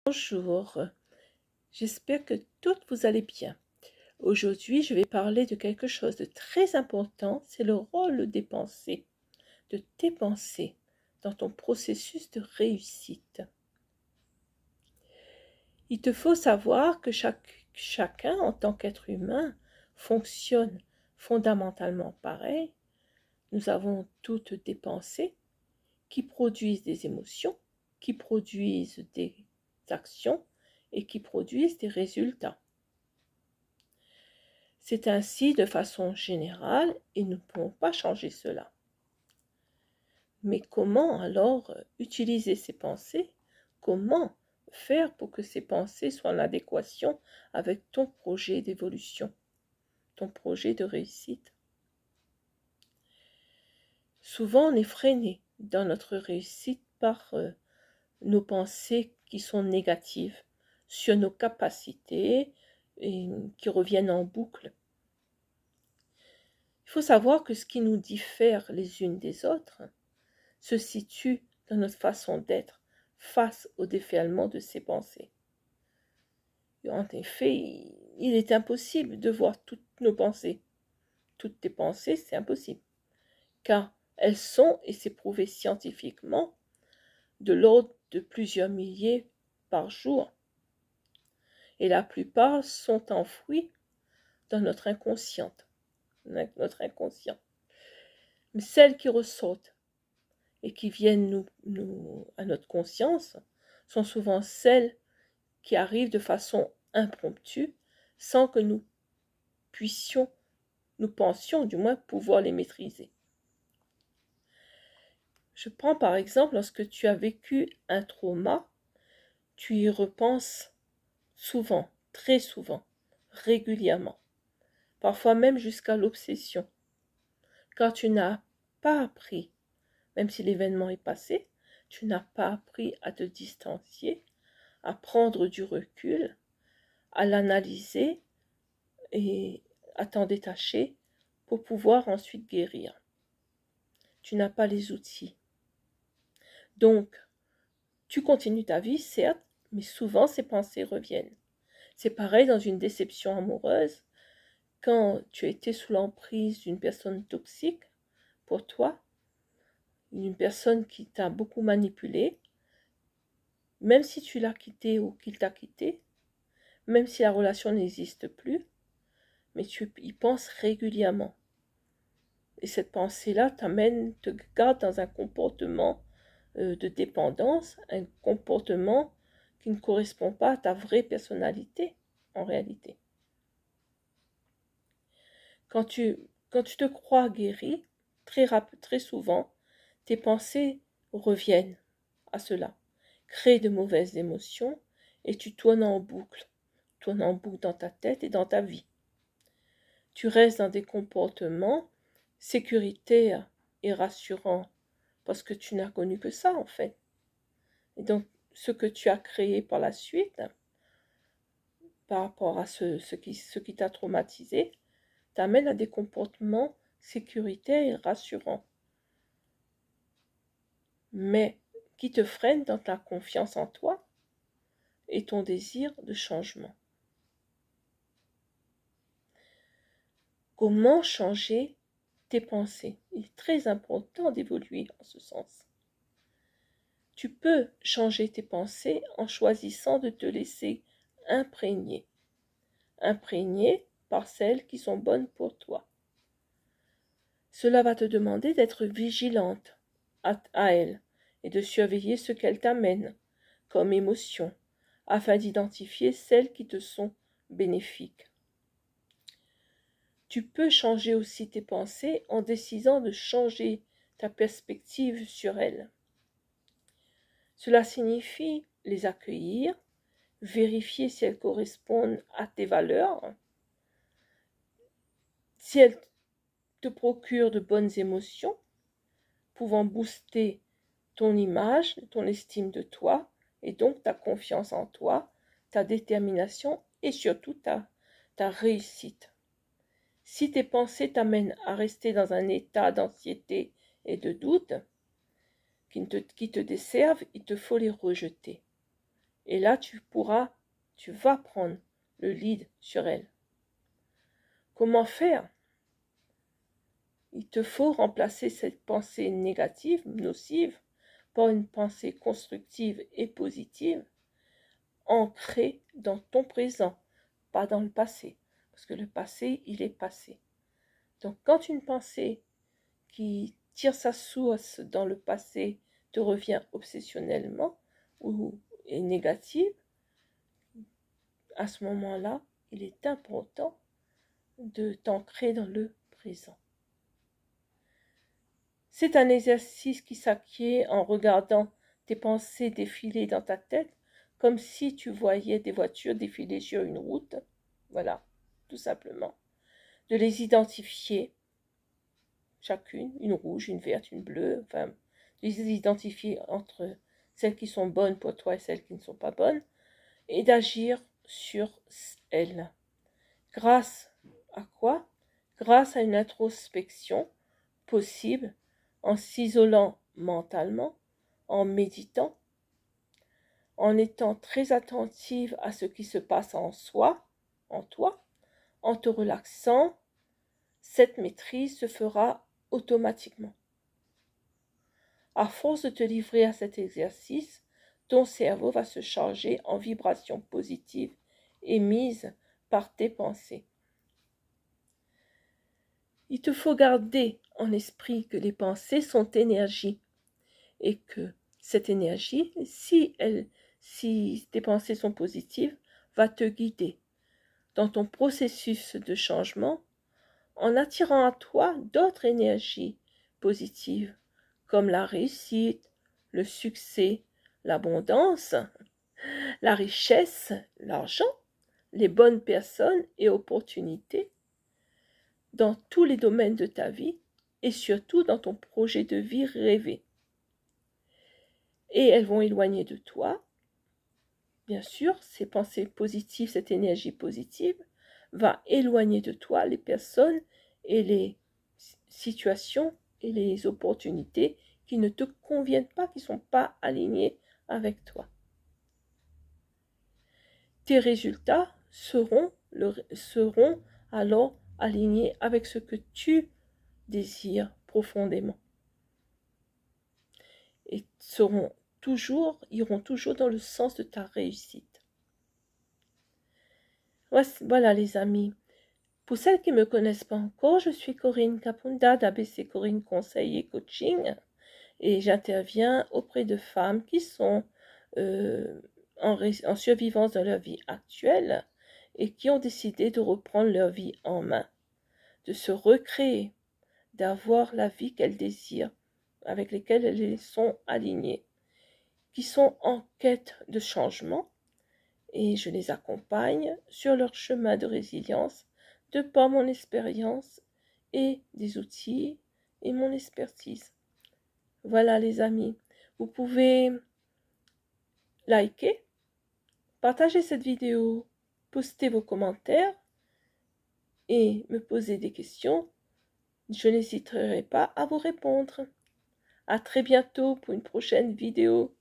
Bonjour, j'espère que toutes vous allez bien. Aujourd'hui, je vais parler de quelque chose de très important, c'est le rôle des pensées, de tes pensées dans ton processus de réussite. Il te faut savoir que chacun, en tant qu'être humain, fonctionne fondamentalement pareil. Nous avons toutes des pensées qui produisent des émotions, qui produisent des actions et qui produisent des résultats. C'est ainsi de façon générale et nous ne pouvons pas changer cela. Mais comment alors utiliser ces pensées? Comment faire pour que ces pensées soient en adéquation avec ton projet d'évolution, ton projet de réussite? Souvent on est freiné dans notre réussite par nos pensées qui sont négatives sur nos capacités et qui reviennent en boucle. Il faut savoir que ce qui nous diffère les unes des autres se situe dans notre façon d'être face au déferlement de ces pensées. Et en effet, il est impossible de voir toutes nos pensées. Toutes tes pensées, c'est impossible, car elles sont, et c'est prouvé scientifiquement, de l'ordre de plusieurs milliers par jour. Et la plupart sont enfouies dans notre inconscient. Mais celles qui ressortent et qui viennent à notre conscience sont souvent celles qui arrivent de façon impromptue sans que nous pensions du moins pouvoir les maîtriser. Je prends par exemple lorsque tu as vécu un trauma, tu y repenses souvent, très souvent, régulièrement, parfois même jusqu'à l'obsession, car tu n'as pas appris, même si l'événement est passé, tu n'as pas appris à te distancier, à prendre du recul, à l'analyser et à t'en détacher pour pouvoir ensuite guérir. Tu n'as pas les outils. Donc, tu continues ta vie, certes, mais souvent ces pensées reviennent. C'est pareil dans une déception amoureuse, quand tu as été sous l'emprise d'une personne toxique pour toi, une personne qui t'a beaucoup manipulé, même si tu l'as quitté ou qu'il t'a quitté, même si la relation n'existe plus, mais tu y penses régulièrement. Et cette pensée-là te garde dans un comportement de dépendance, un comportement qui ne correspond pas à ta vraie personnalité, en réalité. Quand tu te crois guéri, très souvent, tes pensées reviennent à cela, créent de mauvaises émotions, et tu tournes en boucle dans ta tête et dans ta vie. Tu restes dans des comportements sécuritaires et rassurants parce que tu n'as connu que ça en fait. Et donc ce que tu as créé par la suite, par rapport à ce qui t'a traumatisé, t'amène à des comportements sécuritaires et rassurants, mais qui te freinent dans ta confiance en toi et ton désir de changement. Comment changer tes pensées? Il est très important d'évoluer en ce sens. Tu peux changer tes pensées en choisissant de te laisser imprégner par celles qui sont bonnes pour toi. Cela va te demander d'être vigilante à elles et de surveiller ce qu'elles t'amènent comme émotions, afin d'identifier celles qui te sont bénéfiques. Tu peux changer aussi tes pensées en décidant de changer ta perspective sur elles. Cela signifie les accueillir, vérifier si elles correspondent à tes valeurs, si elles te procurent de bonnes émotions, pouvant booster ton image, ton estime de toi, et donc ta confiance en toi, ta détermination et surtout ta réussite. Si tes pensées t'amènent à rester dans un état d'anxiété et de doute qui te desservent, il te faut les rejeter Et là, tu vas prendre le lead sur elle. Comment faire? Il te faut remplacer cette pensée négative, nocive, par une pensée constructive et positive, ancrée dans ton présent, pas dans le passé. Parce que le passé, il est passé. Donc, quand une pensée qui tire sa source dans le passé te revient obsessionnellement ou est négative, à ce moment-là, il est important de t'ancrer dans le présent. C'est un exercice qui s'acquiert en regardant tes pensées défiler dans ta tête, comme si tu voyais des voitures défiler sur une route. Voilà, tout simplement. De les identifier, chacune, une rouge, une verte, une bleue, enfin, de les identifier entre celles qui sont bonnes pour toi et celles qui ne sont pas bonnes, et d'agir sur elles. Grâce à quoi? Grâce à une introspection possible, en s'isolant mentalement, en méditant, en étant très attentive à ce qui se passe en soi, en toi, en te relaxant, cette maîtrise se fera automatiquement. À force de te livrer à cet exercice, ton cerveau va se charger en vibrations positives émises par tes pensées. Il te faut garder en esprit que les pensées sont énergie et que cette énergie, si tes pensées sont positives, va te guider dans ton processus de changement en attirant à toi d'autres énergies positives comme la réussite, le succès, l'abondance, la richesse, l'argent, les bonnes personnes et opportunités dans tous les domaines de ta vie et surtout dans ton projet de vie rêvé. Et elles vont éloigner de toi, bien sûr, ces pensées positives, cette énergie positive va éloigner de toi les personnes et les situations et les opportunités qui ne te conviennent pas, qui ne sont pas alignées avec toi. Tes résultats seront alors alignés avec ce que tu désires profondément. Et iront toujours dans le sens de ta réussite. Voilà les amis. Pour celles qui ne me connaissent pas encore, je suis Corinne Capunda d'ABC Corinne Conseil et Coaching et j'interviens auprès de femmes qui sont en survivance dans leur vie actuelle et qui ont décidé de reprendre leur vie en main, de se recréer, d'avoir la vie qu'elles désirent, avec lesquelles elles sont alignées, qui sont en quête de changement et je les accompagne sur leur chemin de résilience de par mon expérience et des outils et mon expertise. Voilà les amis, vous pouvez liker, partager cette vidéo, poster vos commentaires et me poser des questions. Je n'hésiterai pas à vous répondre. À très bientôt pour une prochaine vidéo.